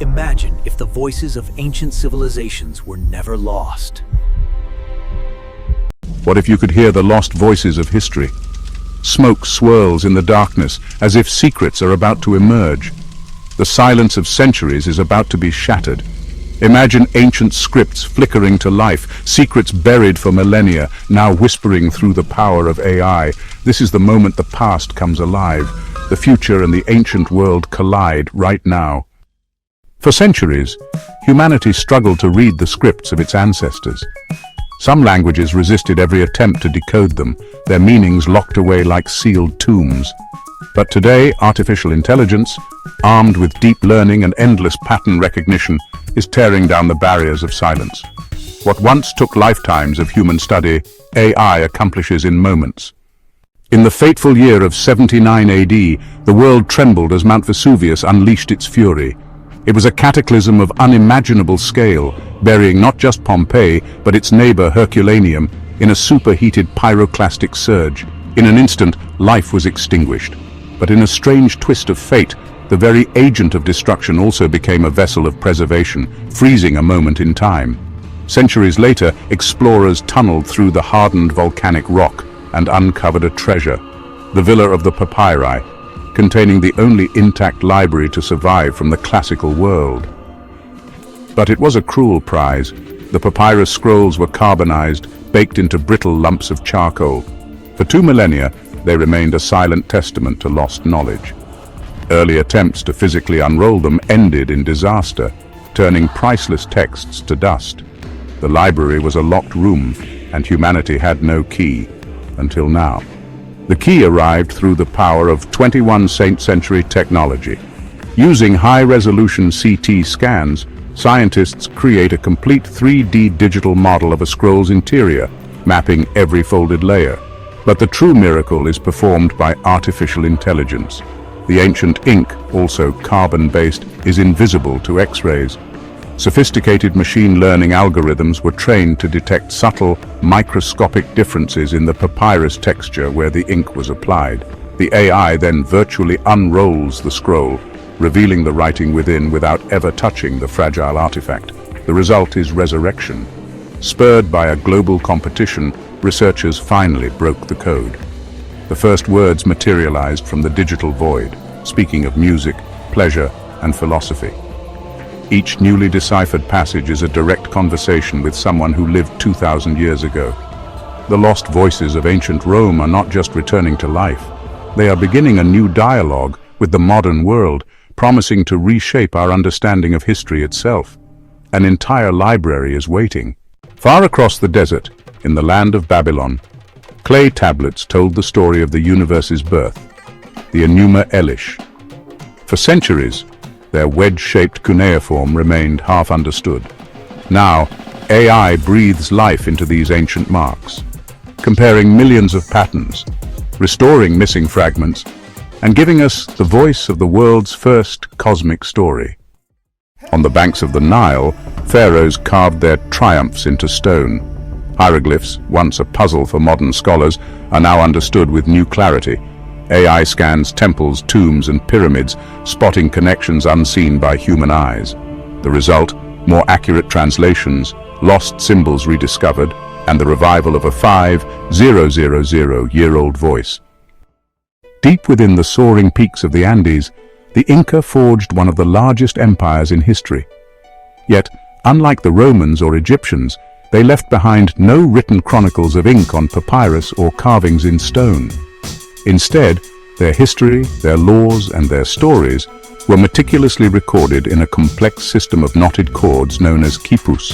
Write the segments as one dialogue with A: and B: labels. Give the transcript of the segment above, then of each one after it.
A: Imagine if the voices of ancient civilizations were never lost.
B: What if you could hear the lost voices of history? Smoke swirls in the darkness as if secrets are about to emerge. The silence of centuries is about to be shattered. Imagine ancient scripts flickering to life, secrets buried for millennia, now whispering through the power of AI. This is the moment the past comes alive. The future and the ancient world collide right now. For centuries, humanity struggled to read the scripts of its ancestors. Some languages resisted every attempt to decode them, their meanings locked away like sealed tombs. But today, artificial intelligence, armed with deep learning and endless pattern recognition, is tearing down the barriers of silence. What once took lifetimes of human study, AI accomplishes in moments. In the fateful year of 79 AD, the world trembled as Mount Vesuvius unleashed its fury. It was a cataclysm of unimaginable scale, burying not just Pompeii, but its neighbor Herculaneum in a superheated pyroclastic surge. In an instant, life was extinguished. But in a strange twist of fate, the very agent of destruction also became a vessel of preservation, freezing a moment in time. Centuries later, explorers tunneled through the hardened volcanic rock and uncovered a treasure, the Villa of the Papyri, containing the only intact library to survive from the classical world. But it was a cruel prize. The papyrus scrolls were carbonized, baked into brittle lumps of charcoal. For 2 millennia, they remained a silent testament to lost knowledge. Early attempts to physically unroll them ended in disaster, turning priceless texts to dust. The library was a locked room, and humanity had no key, until now. The key arrived through the power of 21st century technology. Using high-resolution CT scans, scientists create a complete 3D digital model of a scroll's interior, mapping every folded layer. But the true miracle is performed by artificial intelligence. The ancient ink, also carbon-based, is invisible to X-rays. Sophisticated machine learning algorithms were trained to detect subtle, microscopic differences in the papyrus texture where the ink was applied. The AI then virtually unrolls the scroll, revealing the writing within without ever touching the fragile artifact. The result is resurrection. Spurred by a global competition, researchers finally broke the code. The first words materialized from the digital void, speaking of music, pleasure, and philosophy. Each newly deciphered passage is a direct conversation with someone who lived 2,000 years ago. The lost voices of ancient Rome are not just returning to life. They are beginning a new dialogue with the modern world, promising to reshape our understanding of history itself. An entire library is waiting. Far across the desert, in the land of Babylon, clay tablets told the story of the universe's birth, the Enuma Elish. For centuries, their wedge-shaped cuneiform remained half understood. Now, AI breathes life into these ancient marks, comparing millions of patterns, restoring missing fragments, and giving us the voice of the world's first cosmic story. On the banks of the Nile, pharaohs carved their triumphs into stone. Hieroglyphs, once a puzzle for modern scholars, are now understood with new clarity. AI scans temples, tombs, and pyramids, spotting connections unseen by human eyes. The result, more accurate translations, lost symbols rediscovered, and the revival of a 5,000-year-old voice. Deep within the soaring peaks of the Andes, the Inca forged one of the largest empires in history. Yet, unlike the Romans or Egyptians, they left behind no written chronicles of ink on papyrus or carvings in stone. Instead, their history, their laws, and their stories were meticulously recorded in a complex system of knotted cords known as quipus.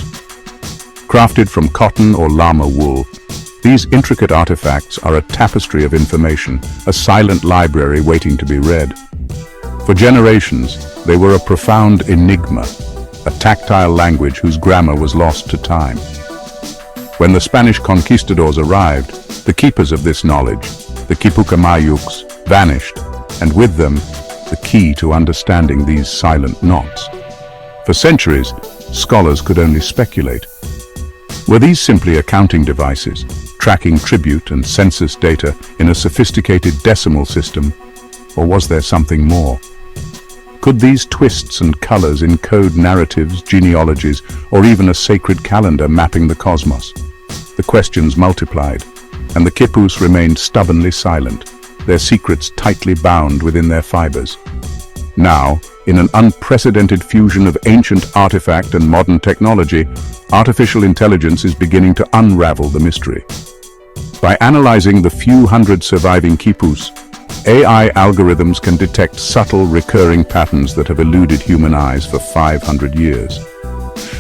B: Crafted from cotton or llama wool, these intricate artifacts are a tapestry of information, a silent library waiting to be read. For generations, they were a profound enigma, a tactile language whose grammar was lost to time. When the Spanish conquistadors arrived, the keepers of this knowledge, the Quipucamayucs, vanished, and with them, the key to understanding these silent knots. For centuries, scholars could only speculate. Were these simply accounting devices, tracking tribute and census data in a sophisticated decimal system, or was there something more? Could these twists and colors encode narratives, genealogies, or even a sacred calendar mapping the cosmos? The questions multiplied, and the Quipus remained stubbornly silent, their secrets tightly bound within their fibers. Now, in an unprecedented fusion of ancient artifact and modern technology, artificial intelligence is beginning to unravel the mystery. By analyzing the few hundred surviving Quipus, AI algorithms can detect subtle, recurring patterns that have eluded human eyes for 500 years.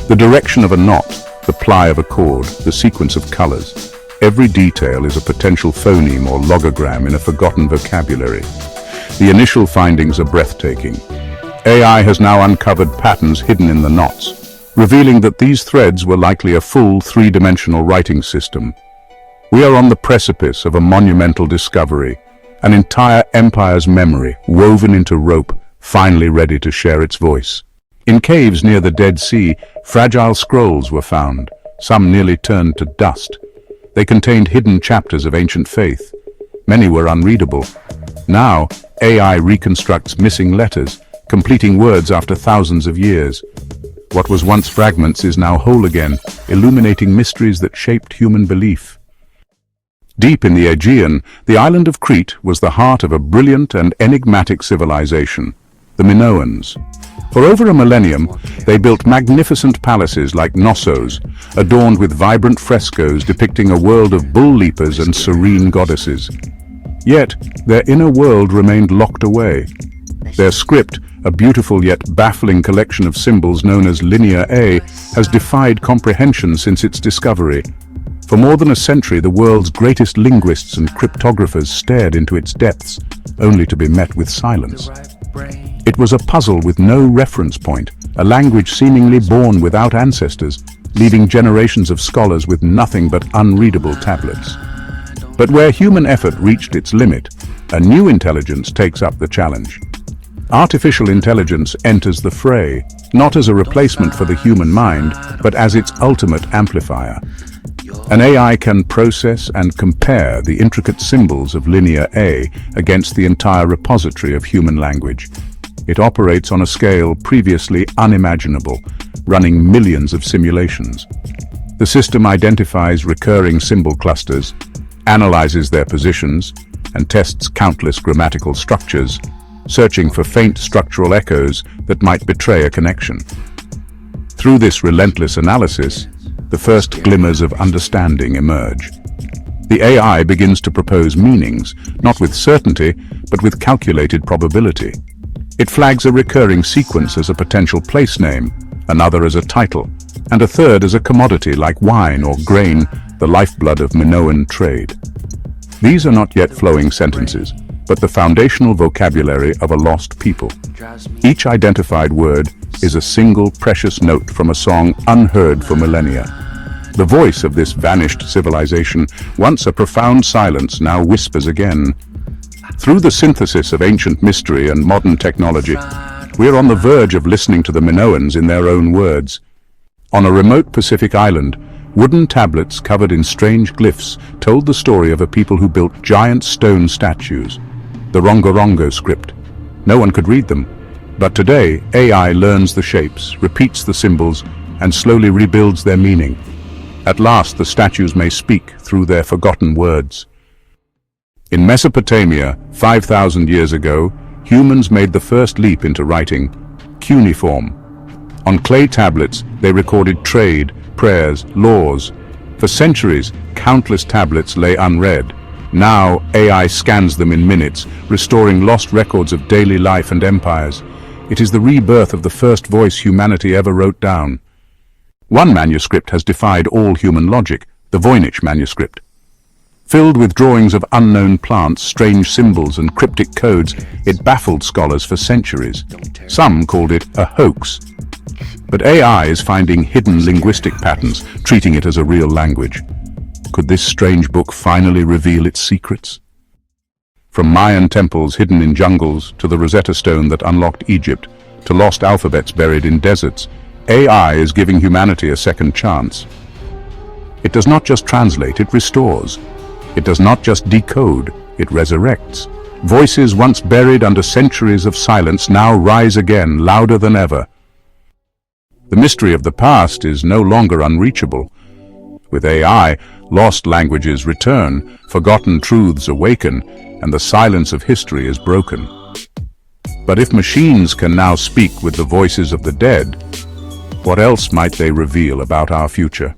B: The direction of a knot, the ply of a chord, the sequence of colors. Every detail is a potential phoneme or logogram in a forgotten vocabulary. The initial findings are breathtaking. AI has now uncovered patterns hidden in the knots, revealing that these threads were likely a full three-dimensional writing system. We are on the precipice of a monumental discovery, an entire empire's memory woven into rope, finally ready to share its voice. In caves near the Dead Sea, fragile scrolls were found, some nearly turned to dust. They contained hidden chapters of ancient faith. Many were unreadable. Now, AI reconstructs missing letters, completing words after thousands of years. What was once fragments is now whole again, illuminating mysteries that shaped human belief. Deep in the Aegean, the island of Crete was the heart of a brilliant and enigmatic civilization, the Minoans. For over a millennium, they built magnificent palaces like Knossos, adorned with vibrant frescoes depicting a world of bull-leapers and serene goddesses. Yet, their inner world remained locked away. Their script, a beautiful yet baffling collection of symbols known as Linear A, has defied comprehension since its discovery. For more than a century, the world's greatest linguists and cryptographers stared into its depths, only to be met with silence. It was a puzzle with no reference point, a language seemingly born without ancestors, leaving generations of scholars with nothing but unreadable tablets. But where human effort reached its limit, a new intelligence takes up the challenge. Artificial intelligence enters the fray, not as a replacement for the human mind, but as its ultimate amplifier. An AI can process and compare the intricate symbols of Linear A against the entire repository of human language. It operates on a scale previously unimaginable, running millions of simulations. The system identifies recurring symbol clusters, analyzes their positions, and tests countless grammatical structures, searching for faint structural echoes that might betray a connection. Through this relentless analysis, the first glimmers of understanding emerge. The AI begins to propose meanings, not with certainty, but with calculated probability. It flags a recurring sequence as a potential place name, another as a title, and a third as a commodity like wine or grain, the lifeblood of Minoan trade. These are not yet flowing sentences, but the foundational vocabulary of a lost people. Each identified word is a single precious note from a song unheard for millennia. The voice of this vanished civilization, once a profound silence, now whispers again. Through the synthesis of ancient mystery and modern technology, we are on the verge of listening to the Minoans in their own words. On a remote Pacific island, wooden tablets covered in strange glyphs told the story of a people who built giant stone statues. The Rongorongo script. No one could read them. But today, AI learns the shapes, repeats the symbols, and slowly rebuilds their meaning. At last, the statues may speak through their forgotten words. In Mesopotamia, 5,000 years ago, humans made the first leap into writing, cuneiform. On clay tablets, they recorded trade, prayers, laws. For centuries, countless tablets lay unread. Now, AI scans them in minutes, restoring lost records of daily life and empires. It is the rebirth of the first voice humanity ever wrote down. One manuscript has defied all human logic, the Voynich manuscript. Filled with drawings of unknown plants, strange symbols, and cryptic codes, it baffled scholars for centuries. Some called it a hoax. But AI is finding hidden linguistic patterns, treating it as a real language. Could this strange book finally reveal its secrets? From Mayan temples hidden in jungles to the Rosetta Stone that unlocked Egypt, to lost alphabets buried in deserts, AI is giving humanity a second chance. It does not just translate, it restores. It does not just decode, it resurrects. Voices once buried under centuries of silence now rise again, louder than ever. The mystery of the past is no longer unreachable. With AI, lost languages return, forgotten truths awaken, and the silence of history is broken. But if machines can now speak with the voices of the dead, what else might they reveal about our future?